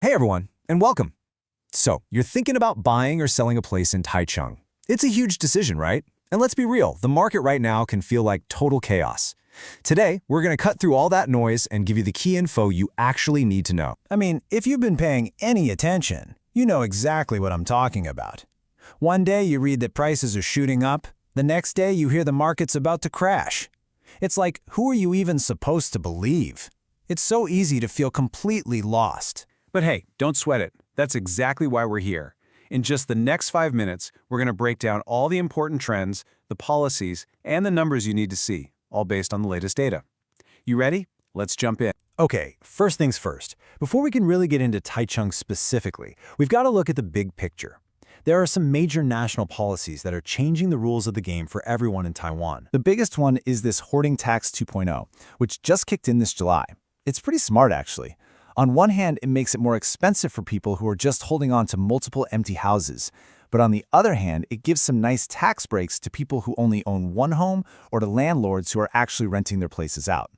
Hey everyone, and welcome. So, you're thinking about buying or selling a place in Taichung. It's a huge decision, right? And let's be real, the market right now can feel like total chaos. Today, we're going to cut through all that noise and give you the key info you actually need to know. I mean, if you've been paying any attention, you know exactly what I'm talking about. One day you read that prices are shooting up, the next day you hear the market's about to crash. It's like, who are you even supposed to believe? It's so easy to feel completely lost. But hey, don't sweat it. That's exactly why we're here. In just the next 5 minutes, we're going to break down all the important trends, the policies, and the numbers you need to see, all based on the latest data. You ready? Let's jump in. Okay, first things first. Before we can really get into Taichung specifically, we've got to look at the big picture. There are some major national policies that are changing the rules of the game for everyone in Taiwan. The biggest one is this Hoarding Tax 2.0, which just kicked in this July. It's pretty smart, actually. On one hand, it makes it more expensive for people who are just holding on to multiple empty houses. But on the other hand, it gives some nice tax breaks to people who only own one home or to landlords who are actually renting their places out.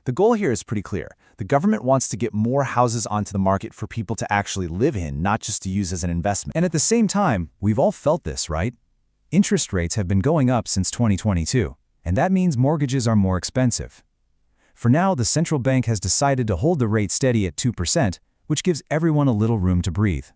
The goal here is pretty clear. The government wants to get more houses onto the market for people to actually live in, not just to use as an investment. And at the same time, we've all felt this, right? Interest rates have been going up since 2022, and that means mortgages are more expensive. For now, the central bank has decided to hold the rate steady at 2%, which gives everyone a little room to breathe.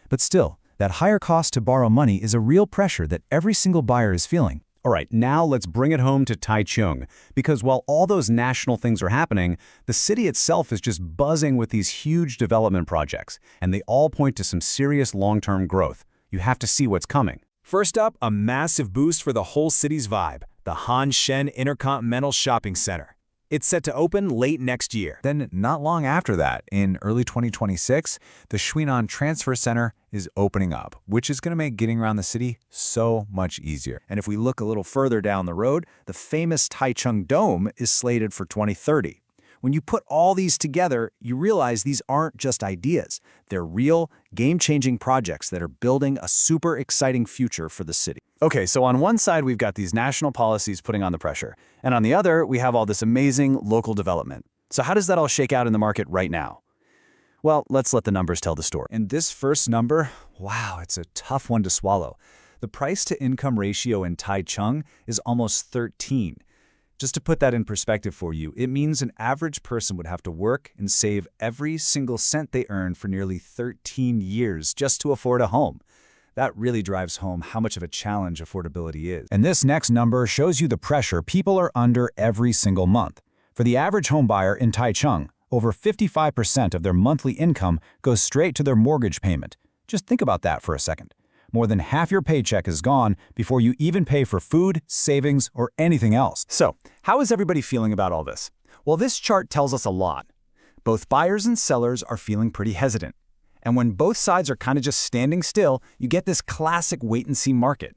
But still, that higher cost to borrow money is a real pressure that every single buyer is feeling. All right, now let's bring it home to Taichung, because while all those national things are happening, the city itself is just buzzing with these huge development projects, and they all point to some serious long-term growth. You have to see what's coming. First up, a massive boost for the whole city's vibe, the Hanshen Intercontinental Shopping Center. It's set to open late next year. Then, not long after that, in early 2026, the Shuinan Transfer Center is opening up, which is going to make getting around the city so much easier. And if we look a little further down the road, the famous Taichung Dome is slated for 2030. When you put all these together, you realize these aren't just ideas. They're real, game-changing projects that are building a super exciting future for the city. Okay, so on one side, we've got these national policies putting on the pressure, and on the other, we have all this amazing local development. So how does that all shake out in the market right now? Well, let's let the numbers tell the story. And this first number, wow, it's a tough one to swallow. The price-to-income ratio in Taichung is almost 13. Just to put that in perspective for you, it means an average person would have to work and save every single cent they earn for nearly 13 years just to afford a home. That really drives home how much of a challenge affordability is. And this next number shows you the pressure people are under every single month. For the average home buyer in Taichung, over 55% of their monthly income goes straight to their mortgage payment. Just think about that for a second. More than half your paycheck is gone before you even pay for food, savings, or anything else. So, how is everybody feeling about all this? Well, this chart tells us a lot. Both buyers and sellers are feeling pretty hesitant. And when both sides are kind of just standing still, you get this classic wait-and-see market.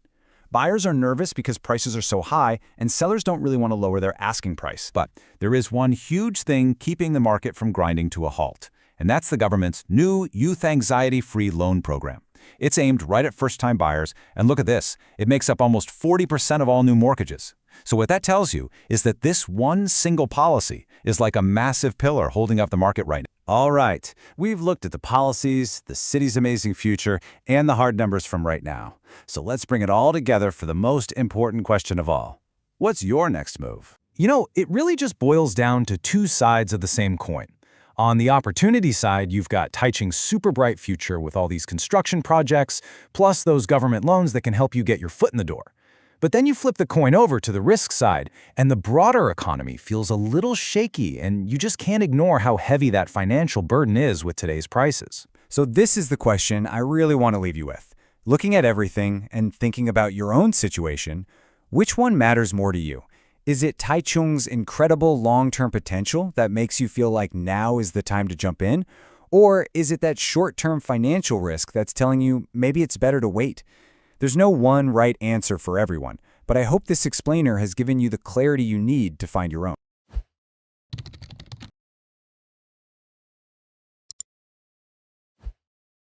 Buyers are nervous because prices are so high, and sellers don't really want to lower their asking price. But there is one huge thing keeping the market from grinding to a halt, and that's the government's new Youth Anxiety-Free Loan Program. It's aimed right at first-time buyers, and look at this, it makes up almost 40% of all new mortgages. So what that tells you is that this one single policy is like a massive pillar holding up the market right now. All right, we've looked at the policies, the city's amazing future, and the hard numbers from right now. So let's bring it all together for the most important question of all. What's your next move? You know, it really just boils down to two sides of the same coin. On the opportunity side, you've got Taichung's super bright future with all these construction projects, plus those government loans that can help you get your foot in the door. But then you flip the coin over to the risk side, and the broader economy feels a little shaky, and you just can't ignore how heavy that financial burden is with today's prices. So this is the question I really want to leave you with. Looking at everything and thinking about your own situation, which one matters more to you? Is it Taichung's incredible long-term potential that makes you feel like now is the time to jump in? Or is it that short-term financial risk that's telling you maybe it's better to wait? There's no one right answer for everyone, but I hope this explainer has given you the clarity you need to find your own.